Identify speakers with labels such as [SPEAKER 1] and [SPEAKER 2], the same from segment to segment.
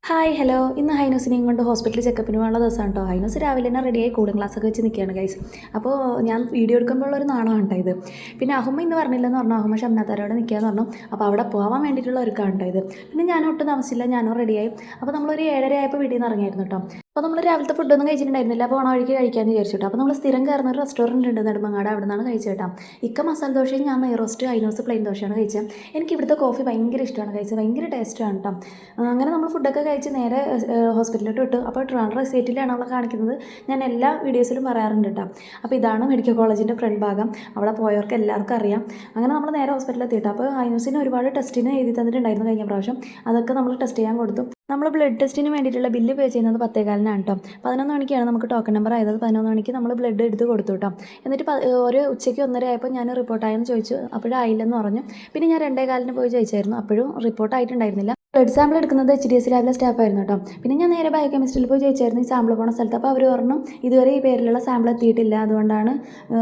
[SPEAKER 1] Hi hello ഇന്ന് ഹൈനൂസിനെയും കൊണ്ട് ഹോസ്പിറ്റലിൽ ചെക്കപ്പിന് പോകാനുള്ള ദിവസമാണ് കേട്ടോ. ഹൈനൂസ് രാവിലെ തന്നെ റെഡിയായി കൂളിംഗ് ഗ്ലാസ്സൊക്കെ വെച്ച് നിൽക്കുകയാണ് ഗൈസ്. അപ്പോൾ ഞാൻ വീഡിയോ എടുക്കുമ്പോൾ ഒരു നാണമാണ് കേട്ടോ ഇത്. പിന്നെ അഹുമ്മ ഇന്ന് പറഞ്ഞില്ലെന്ന് പറഞ്ഞു. അഹുമ്മ ഷംനാത്താരോടെ നിൽക്കുകയെന്ന് പറഞ്ഞു. അപ്പോൾ അവിടെ പോകാൻ വേണ്ടിയിട്ടുള്ള ഒരുക്കാണ് കേട്ടോ ഇത്. പിന്നെ ഞാൻ ഒട്ടും താമസിച്ചില്ല, ഞാനും റെഡിയായി. അപ്പോൾ നമ്മളൊരു 7:30 ആയപ്പോൾ വീട്ടിൽ നിന്ന് ഇറങ്ങിയായിരുന്നു കേട്ടോ. അപ്പോൾ നമ്മൾ രാവിലത്തെ ഫുഡൊന്നും കഴിച്ചിട്ടുണ്ടായിരുന്നില്ല. അപ്പോൾ ഓണ വഴിക്ക് കഴിക്കാമെന്ന് വിചാരിച്ചു. അപ്പോൾ നമ്മൾ സ്ഥിരം കയറുന്ന ഒരു റെസ്റ്റോറൻറ്റ് ഉണ്ട് നെടുമങ്ങാട്, അവിടെ നിന്നാണ് കഴിച്ചത് കേട്ടോ. ഇക്ക മസാല ദോശയും ഞാൻ നെയ് റോസ്റ്റ്, ഹൈനൂസ് പ്ലെയിൻ ദോശയാണ് കഴിച്ചത്. എനിക്ക് ഇവിടുത്തെ കോഫി ഭയങ്കര ഇഷ്ടമാണ് കഴിച്ചത്, ഭയങ്കര ടേസ്റ്റാണ് കേട്ടോ. അങ്ങനെ നമ്മൾ ഫുഡൊക്കെ കഴിച്ച് നേരെ ഹോസ്പിറ്റലിലോട്ട് വിട്ടു. അപ്പോൾ ട്രിവാൻഡ്രം സൈറ്റിലാണ് അവളെ കാണിക്കുന്നത്. ഞാൻ എല്ലാ വീഡിയോസിലും പറയാറുണ്ട് കേട്ടോ. അപ്പോൾ ഇതാണ് മെഡിക്കൽ കോളേജിൻ്റെ ഫ്രണ്ട് ഭാഗം. അവിടെ പോയവർക്ക് എല്ലാവർക്കും അറിയാം. അങ്ങനെ നമ്മൾ നേരെ ഹോസ്പിറ്റലിൽ എത്തിയിട്ട് അപ്പോൾ ഹൈനൂസിന് ഒരുപാട് ടെസ്റ്റിന് എഴുതി തന്നിട്ടുണ്ടായിരുന്നു കഴിഞ്ഞ പ്രാവശ്യം. അതൊക്കെ നമ്മൾ ടെസ്റ്റ് ചെയ്യാൻ കൊടുത്തു. നമ്മൾ ബ്ലഡ് ടെസ്റ്റിന് വേണ്ടിയിട്ടുള്ള ബില്ല് പേ ചെയ്യുന്നത് 10:15 കേട്ടോ. 11 മണിക്കാണ് നമുക്ക് ടോക്കൺ നമ്പർ ആയത്. 11 മണിക്ക് നമ്മൾ ബ്ലഡ് എടുത്ത് കൊടുത്തു കേട്ടോ. എന്നിട്ട് ഒരു ഉച്ചയ്ക്ക് 1:30 ആയപ്പോൾ ഞാൻ റിപ്പോർട്ടായെന്ന് ചോദിച്ചു. അപ്പോഴായില്ലെന്ന് പറഞ്ഞു. പിന്നെ ഞാൻ 2:15 പോയി ചോദിച്ചായിരുന്നു. അപ്പോഴും റിപ്പോർട്ടായിട്ടുണ്ടായിരുന്നില്ല. ബ്ലഡ് സാമ്പിൾ എടുക്കുന്നത് HDS ലാബിലെ സ്റ്റാഫായിരുന്നു കേട്ടോ. പിന്നെ ഞാൻ നേരെ ബയോകെമിസ്ട്രിയിൽ പോയി ചോദിച്ചായിരുന്നു ഈ സാമ്പിൾ പോണ സ്ഥലത്ത്. അപ്പോൾ അവർ പറഞ്ഞു ഇതുവരെ ഈ പേരിലുള്ള സാമ്പിൾ എത്തിയിട്ടില്ല, അതുകൊണ്ടാണ്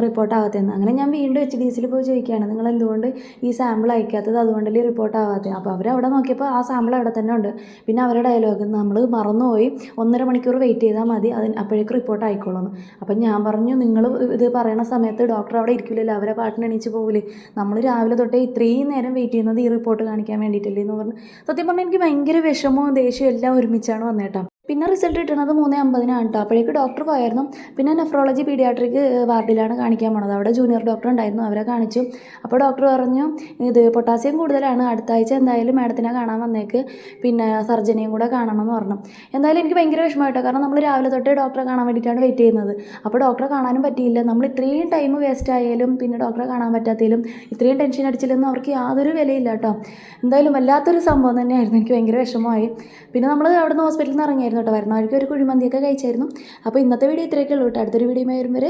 [SPEAKER 1] റിപ്പോർട്ട് ആവാത്തതെന്ന്. അങ്ങനെ ഞാൻ വീണ്ടും HDSയിൽ പോയി ചോദിക്കുകയാണ്, നിങ്ങൾ എന്തുകൊണ്ട് ഈ സാമ്പിൾ അയക്കാത്തത്, അതുകൊണ്ടല്ലേ റിപ്പോർട്ട് ആവാത്തത്. അപ്പോൾ അവർ അവിടെ നോക്കിയപ്പോൾ ആ സാമ്പിൾ അവിടെ തന്നെ ഉണ്ട്. പിന്നെ അവരുടെ ഡയലോഗ് നമ്മൾ മറന്നുപോയി, 1.5 മണിക്കൂർ വെയിറ്റ് ചെയ്താൽ മതി, അപ്പോഴേക്ക് റിപ്പോർട്ട് ആയിക്കോളും. അപ്പം ഞാൻ പറഞ്ഞു നിങ്ങൾ ഇത് പറയണ സമയത്ത് ഡോക്ടർ അവിടെ ഇരിക്കില്ലല്ലോ, അവരെ പാട്ടിന് എണീച്ച് പോകില്ലേ, നമ്മൾ രാവിലെ തൊട്ടേ ഇത്രയും നേരം വെയിറ്റ് ചെയ്യുന്നത് ഈ റിപ്പോർട്ട് കാണിക്കാൻ വേണ്ടിയിട്ടില്ലേ എന്ന് പറഞ്ഞു. സത്യം എനിക്ക് ഭയങ്കര വിഷമവും ദേഷ്യവും എല്ലാം ഒരുമിച്ചാണ് വന്നേട്ടാ. പിന്നെ റിസൾട്ട് കിട്ടുന്നത് 3:50 കേട്ടോ. അപ്പോഴേക്ക് ഡോക്ടർ പോയായിരുന്നു. പിന്നെ നെഫ്രോളജി പീഡിയാട്രിക് വാർഡിലാണ് കാണിക്കാൻ പോണത്. അവിടെ ജൂനിയർ ഡോക്ടർ ഉണ്ടായിരുന്നു, അവരെ കാണിച്ചു. അപ്പോൾ ഡോക്ടർ പറഞ്ഞു ഇത് പൊട്ടാസ്യം കൂടുതലാണ്, അടുത്ത ആഴ്ച എന്തായാലും മാഡത്തിനെ കാണാൻ വന്നേക്ക്, പിന്നെ സർജനെയും കൂടെ കാണണം എന്ന് പറഞ്ഞു. എന്തായാലും എനിക്ക് ഭയങ്കര വിഷമമായിട്ടോ, കാരണം നമ്മൾ രാവിലെ തൊട്ട് ഡോക്ടറെ കാണാൻ വേണ്ടിയിട്ടാണ് വെയിറ്റ് ചെയ്യുന്നത്. അപ്പോൾ ഡോക്ടറെ കാണാനും പറ്റിയില്ല. നമ്മൾ ഇത്രയും ടൈം വേസ്റ്റ് ആയാലും പിന്നെ ഡോക്ടറെ കാണാൻ പറ്റാത്തതിലും ഇത്രയും ടെൻഷൻ അടിച്ചില്ലെന്നും അവർക്ക് യാതൊരു വിലയില്ല കേട്ടോ. എന്തായാലും വല്ലാത്തൊരു സംഭവം തന്നെയായിരുന്നു, എനിക്ക് ഭയങ്കര വിഷമമായി. പിന്നെ നമ്മൾ അവിടെ നിന്ന് ഹോസ്പിറ്റലിൽ നിന്ന് ഇറങ്ങിയായിരുന്നു കേട്ടോ. വരുന്ന വഴിക്ക് ഒരു കുഴിമന്തിയൊക്കെ കഴിച്ചായിരുന്നു. അപ്പോൾ ഇന്നത്തെ വീഡിയോ ഇത്രയൊക്കെ ഉള്ളൂ കേട്ടോ. അടുത്തൊരു വീഡിയോ വരും വരെ